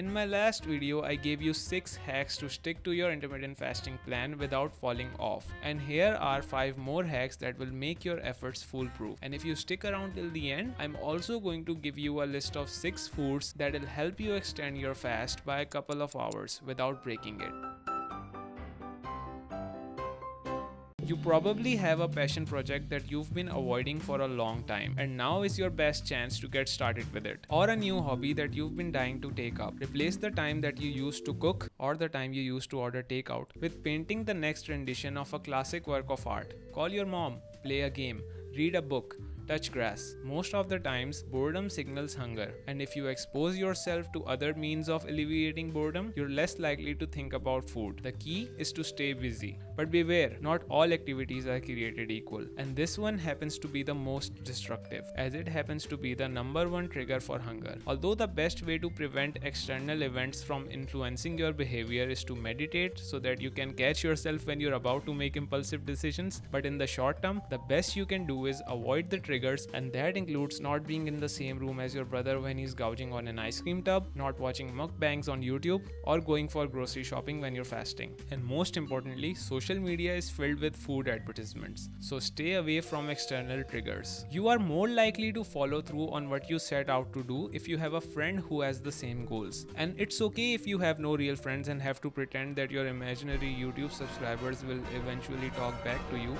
In my last video, I gave you 6 hacks to stick to your intermittent fasting plan without falling off. And here are 5 more hacks that will make your efforts foolproof. And if you stick around till the end, I'm also going to give you a list of 6 foods that will help you extend your fast by a couple of hours without breaking it. You probably have a passion project that you've been avoiding for a long time, and now is your best chance to get started with it. Or a new hobby that you've been dying to take up. Replace the time that you used to cook or the time you used to order takeout with painting the next rendition of a classic work of art. Call your mom, play a game, read a book, touch grass. Most of the times, boredom signals hunger, and if you expose yourself to other means of alleviating boredom, you're less likely to think about food. The key is to stay busy. But beware, not all activities are created equal, and this one happens to be the most destructive, as it happens to be the number one trigger for hunger. Although the best way to prevent external events from influencing your behavior is to meditate so that you can catch yourself when you're about to make impulsive decisions, but in the short term, the best you can do is avoid the triggers, and that includes not being in the same room as your brother when he's gouging on an ice cream tub, not watching mukbangs on YouTube, or going for grocery shopping when you're fasting. And most importantly, social media is filled with food advertisements, so stay away from external triggers. You are more likely to follow through on what you set out to do if you have a friend who has the same goals. And it's okay if you have no real friends and have to pretend that your imaginary YouTube subscribers will eventually talk back to you.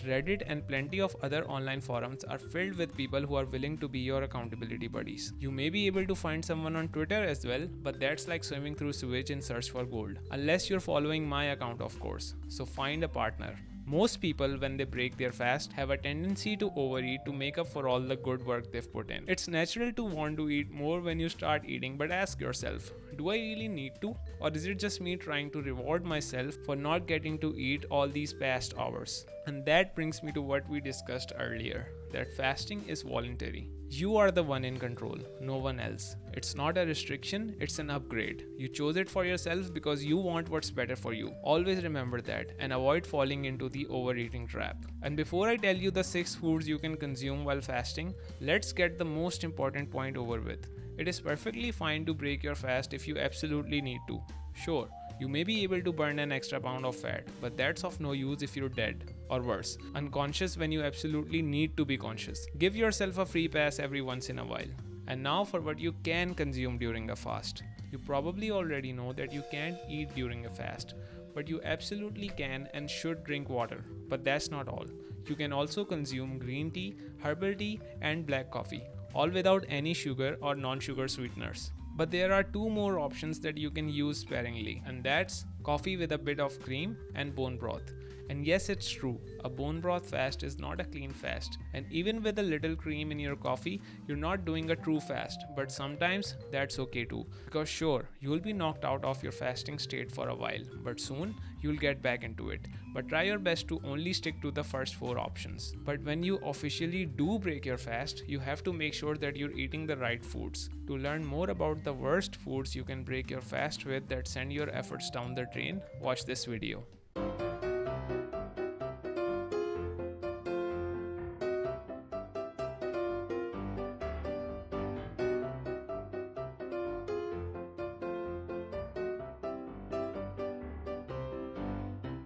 Reddit and plenty of other online forums are filled with people who are willing to be your accountability buddies. You may be able to find someone on Twitter as well, but that's like swimming through sewage in search for gold. Unless you're following my account, of course. So find a partner. Most people, when they break their fast, have a tendency to overeat to make up for all the good work they've put in. It's natural to want to eat more when you start eating, but ask yourself, do I really need to? Or is it just me trying to reward myself for not getting to eat all these past hours? And that brings me to what we discussed earlier, that fasting is voluntary. You are the one in control, no one else. It's not a restriction, it's an upgrade. You chose it for yourself because you want what's better for you. Always remember that and avoid falling into the overeating trap. And before I tell you the 6 foods you can consume while fasting, let's get the most important point over with. It is perfectly fine to break your fast if you absolutely need to. Sure, you may be able to burn an extra pound of fat, but that's of no use if you're dead, or worse, unconscious when you absolutely need to be conscious. Give yourself a free pass every once in a while. And now for what you can consume during a fast. You probably already know that you can't eat during a fast, but you absolutely can and should drink water. But that's not all. You can also consume green tea, herbal tea, and black coffee, all without any sugar or non-sugar sweeteners. But there are 2 more options that you can use sparingly, and that's coffee with a bit of cream and bone broth. And yes, it's true, a bone broth fast is not a clean fast, and even with a little cream in your coffee, you're not doing a true fast, but sometimes that's okay too. Because sure, you'll be knocked out of your fasting state for a while, but soon you'll get back into it. But try your best to only stick to the first 4 options. But when you officially do break your fast, you have to make sure that you're eating the right foods. To learn more about the worst foods you can break your fast with that send your efforts down the drain, watch this video.